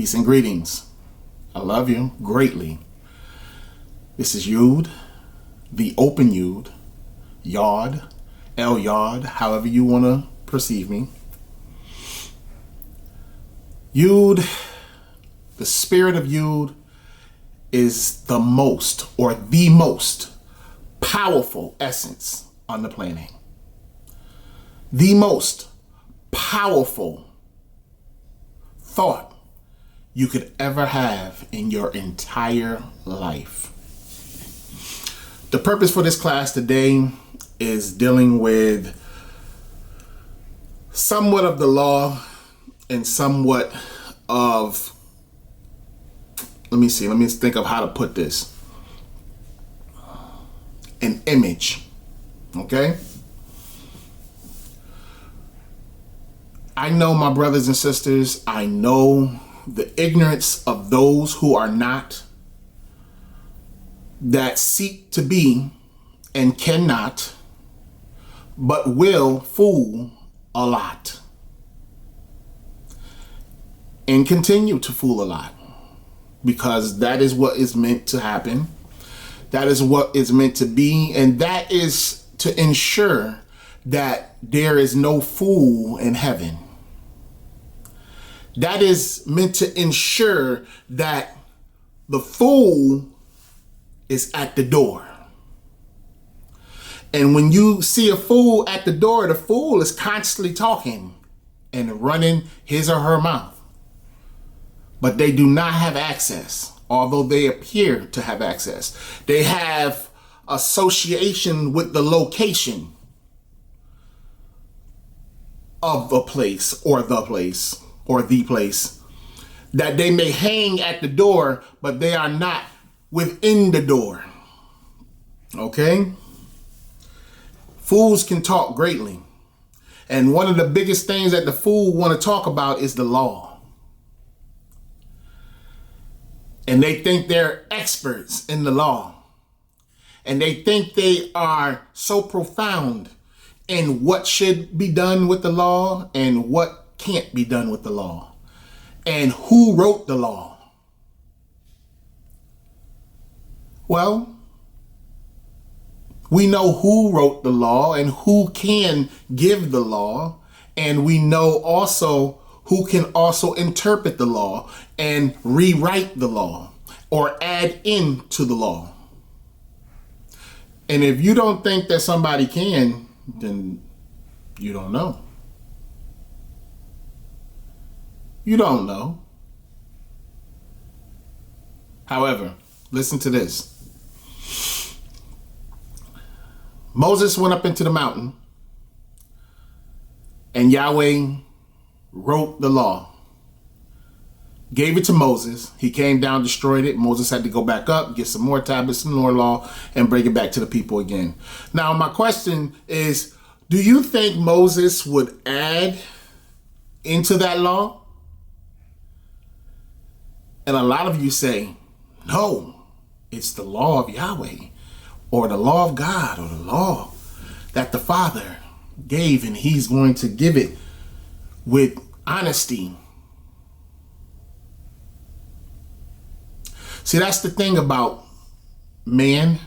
Peace and greetings. I love you greatly. This is Yod, TheeOpenYod, Yod, Yod, however you want to perceive me. Yod, the spirit of Yod is the most powerful essence on the planet. The most powerful thought you could ever have in your entire life. The purpose for this class today is dealing with somewhat of the law and somewhat of, let me think of how to put this. An image, okay? I know, my brothers and sisters, I know the ignorance of those who are not, that seek to be and cannot, but will fool a lot and continue to fool a lot, because that is what is meant to happen. That is what is meant to be, and that is to ensure that there is no fool in heaven. That is meant to ensure that the fool is at the door. And when you see a fool at the door, the fool is constantly talking and running his or her mouth. But they do not have access, although they appear to have access. They have association with the location of a place or the place, that they may hang at the door, but they are not within the door. Okay? Fools can talk greatly. And one of the biggest things that the fool want to talk about is the law. And they think they're experts in the law. And they think they are so profound in what should be done with the law and what can't be done with the law, and who wrote the law. Well, we know who wrote the law and who can give the law, and we know also who can also interpret the law and rewrite the law or add into the law. And if you don't think that somebody can, then you don't know. You don't know. However, listen to this. Moses went up into the mountain, and Yahweh wrote the law, gave it to Moses. He came down, destroyed it. Moses had to go back up, get some more tablets, some more law, and bring it back to the people again. Now, my question is, do you think Moses would add into that law? And a lot of you say, no, it's the law of Yahweh, or the law of God, or the law that the Father gave, and he's going to give it with honesty. See, that's the thing about man.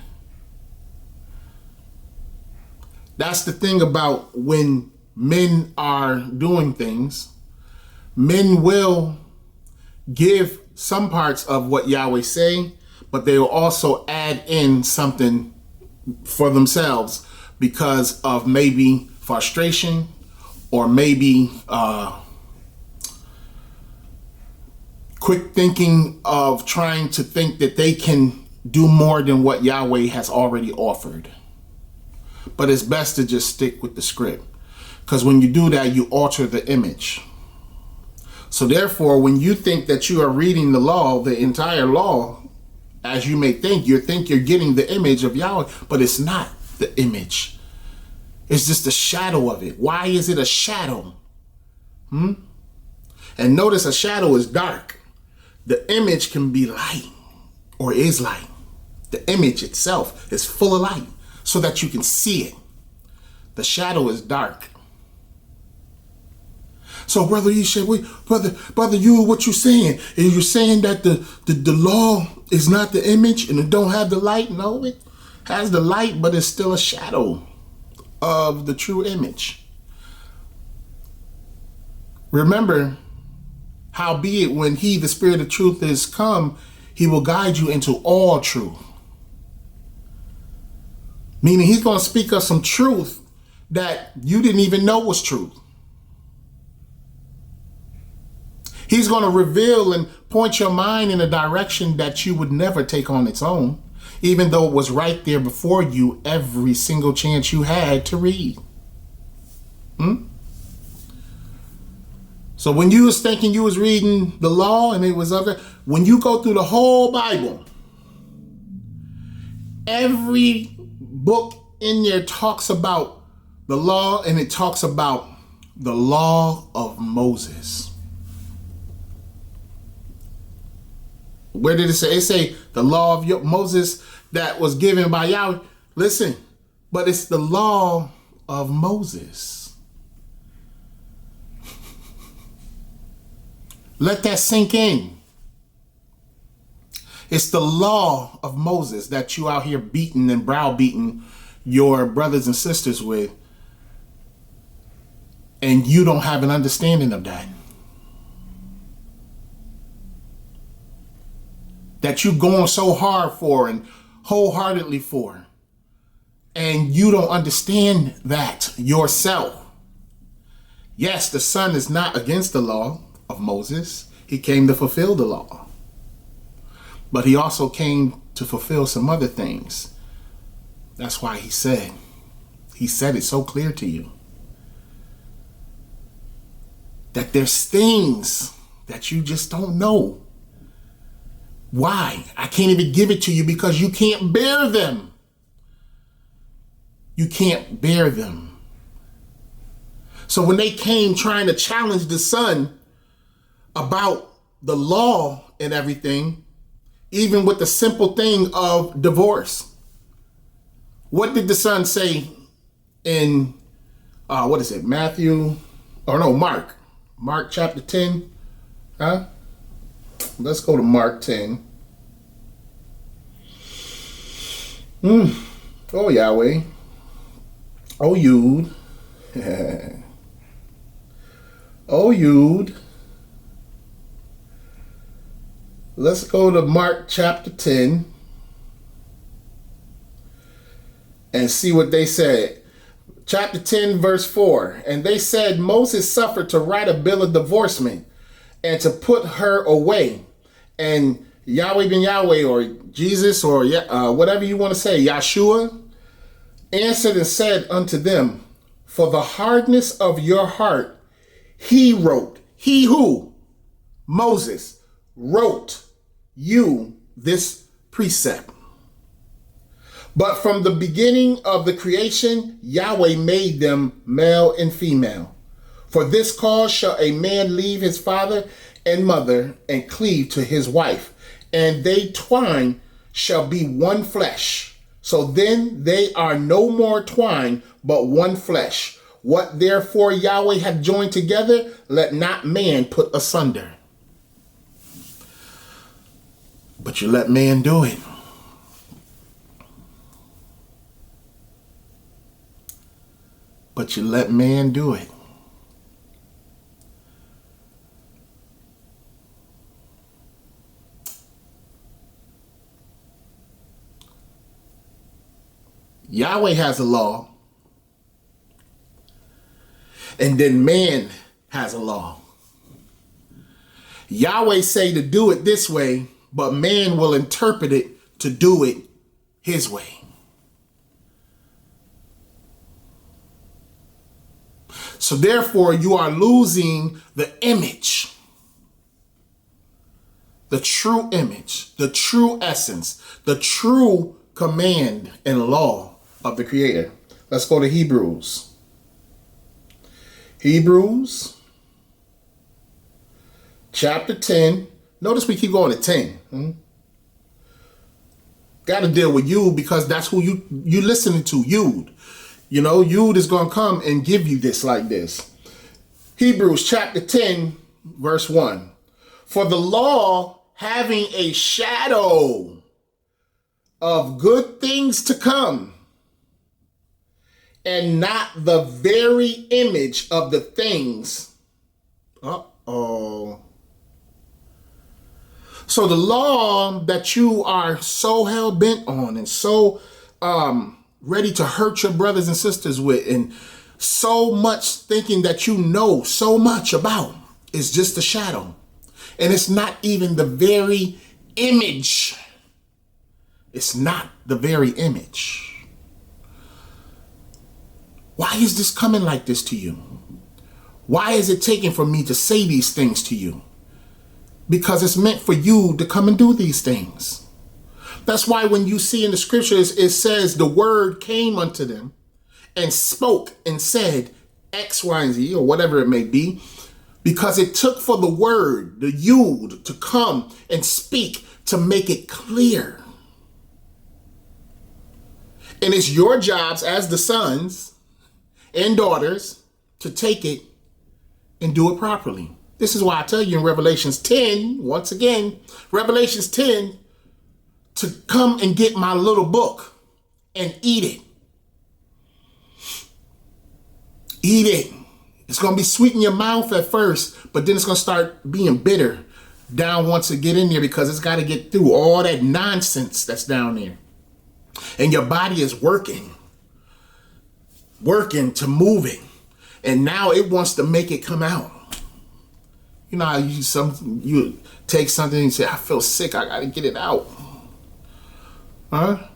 That's the thing about when men are doing things. Men will give some parts of what Yahweh say, but they will also add in something for themselves because of maybe frustration or maybe quick thinking of trying to think that they can do more than what Yahweh has already offered. But it's best to just stick with the script, because when you do that, you alter the image. So therefore, when you think that you are reading the law, the entire law, as you may think, you think you're getting the image of Yahweh, but it's not the image. It's just a shadow of it. Why is it a shadow? And notice a shadow is dark. The image can be light or is light. The image itself is full of light so that you can see it. The shadow is dark. So, brother, you said, wait, brother, you, what you saying? Is you saying that the law is not the image and it don't have the light? No, it has the light, but it's still a shadow of the true image. Remember, howbeit when he, the Spirit of truth, is come, he will guide you into all truth. Meaning he's going to speak of some truth that you didn't even know was truth. He's going to reveal and point your mind in a direction that you would never take on its own, even though it was right there before you every single chance you had to read. So when you was thinking you was reading the law and it was other, when you go through the whole Bible, every book in there talks about the law, and it talks about the law of Moses. Where did it say? It say the law of Moses that was given by Yahweh. Listen, but it's the law of Moses. Let that sink in. It's the law of Moses that you out here beating and browbeating your brothers and sisters with, and you don't have an understanding of that. That you going so hard for and wholeheartedly for, and you don't understand that yourself. Yes, the Son is not against the law of Moses. He came to fulfill the law. But he also came to fulfill some other things. That's why he said it so clear to you that there's things that you just don't know. Why? I can't even give it to you because you can't bear them. You can't bear them. So when they came trying to challenge the Son about the law and everything, even with the simple thing of divorce, what did the Son say in, Mark chapter 10? Let's go to Mark 10. Oh, Yahweh. Oh, Yud. Oh, Yud. Let's go to Mark chapter 10 and see what they said. Chapter 10, verse 4. And they said, Moses suffered to write a bill of divorcement and to put her away. And Yahweh ben Yahweh, or Jesus, or whatever you want to say, Yahshua, answered and said unto them, for the hardness of your heart, he wrote. He who? Moses wrote you this precept. But from the beginning of the creation, Yahweh made them male and female. For this cause shall a man leave his father and mother and cleave to his wife, and they twine shall be one flesh. So then they are no more twine, but one flesh. What therefore Yahweh hath joined together, let not man put asunder. But you let man do it. But you let man do it. Yahweh has a law, and then man has a law. Yahweh say to do it this way, but man will interpret it to do it his way. So therefore, you are losing the image, the true image, the true essence, the true command and law of the Creator. Let's go to Hebrews. Hebrews chapter 10. Notice we keep going to 10. Got to deal with you because that's who you listening to, Yud. You know, Yud is going to come and give you this like this. Hebrews chapter 10, verse 1. For the law, having a shadow of good things to come, and not the very image of the things. Uh-oh. So the law that you are so hell-bent on and so ready to hurt your brothers and sisters with, and so much thinking that you know so much about, is just a shadow. And it's not even the very image. It's not the very image. Why is this coming like this to you? Why is it taken for me to say these things to you? Because it's meant for you to come and do these things. That's why when you see in the scriptures, it says the word came unto them and spoke and said X, Y, and Z, or whatever it may be, because it took for the word, the Yod, to come and speak to make it clear. And it's your jobs as the sons and daughters to take it and do it properly. This is why I tell you in Revelations 10, once again, Revelations 10, to come and get my little book and eat it. Eat it. It's going to be sweet in your mouth at first, but then it's going to start being bitter down once it get in there, because it's got to get through all that nonsense that's down there. And your body is working to and now it wants to make it come out. You know how you take something and say, I feel sick, I gotta get it out. Huh?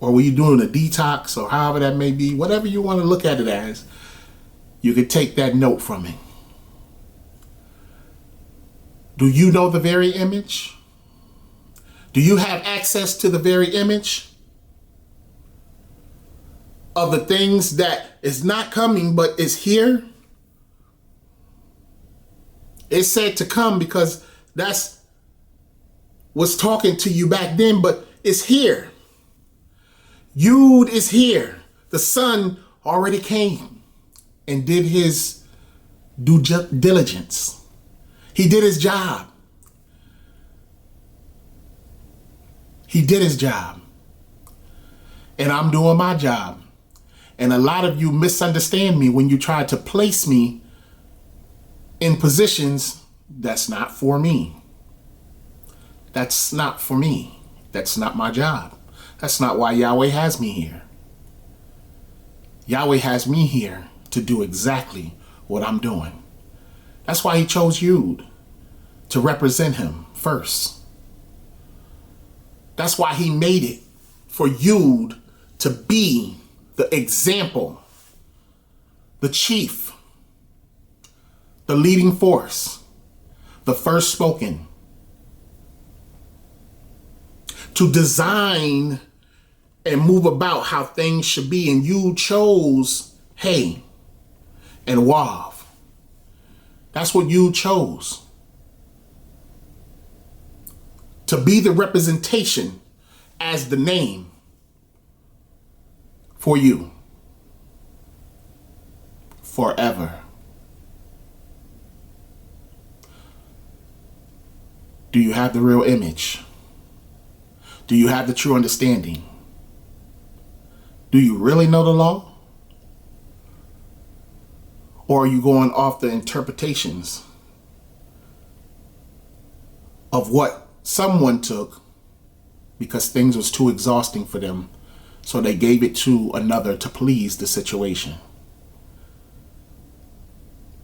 Or were you doing a detox, or however that may be, whatever you want to look at it as, you could take that note from it. Do you know the very image? Do you have access to the very image of the things that is not coming but is here? It's said to come because that's what's talking to you back then, but it's here. Yod is here. The Son already came and did his due diligence. He did his job. He did his job. And I'm doing my job. And a lot of you misunderstand me when you try to place me in positions that's not for me. That's not for me. That's not my job. That's not why Yahweh has me here. Yahweh has me here to do exactly what I'm doing. That's why he chose Yud to represent him first. That's why he made it for Yud to be the example, the chief, the leading force, the first spoken, to design and move about how things should be. And you chose Hey and Wav. That's what you chose. To be the representation as the name for you forever. Do you have the real image? Do you have the true understanding? Do you really know the law? Or are you going off the interpretations of what someone took because things was too exhausting for them, so they gave it to another to please the situation?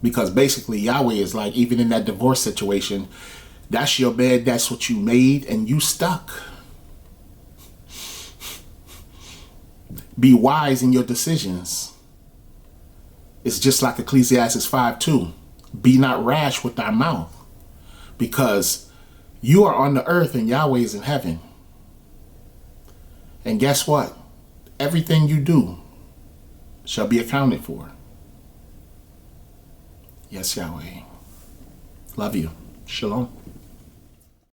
Because basically Yahweh is like, even in that divorce situation, that's your bed, that's what you made, and you stuck. Be wise in your decisions. It's just like Ecclesiastes 5:2. Be not rash with thy mouth, because you are on the earth and Yahweh is in heaven. And guess what? Everything you do shall be accounted for. Yes, Yahweh. Love you. Shalom.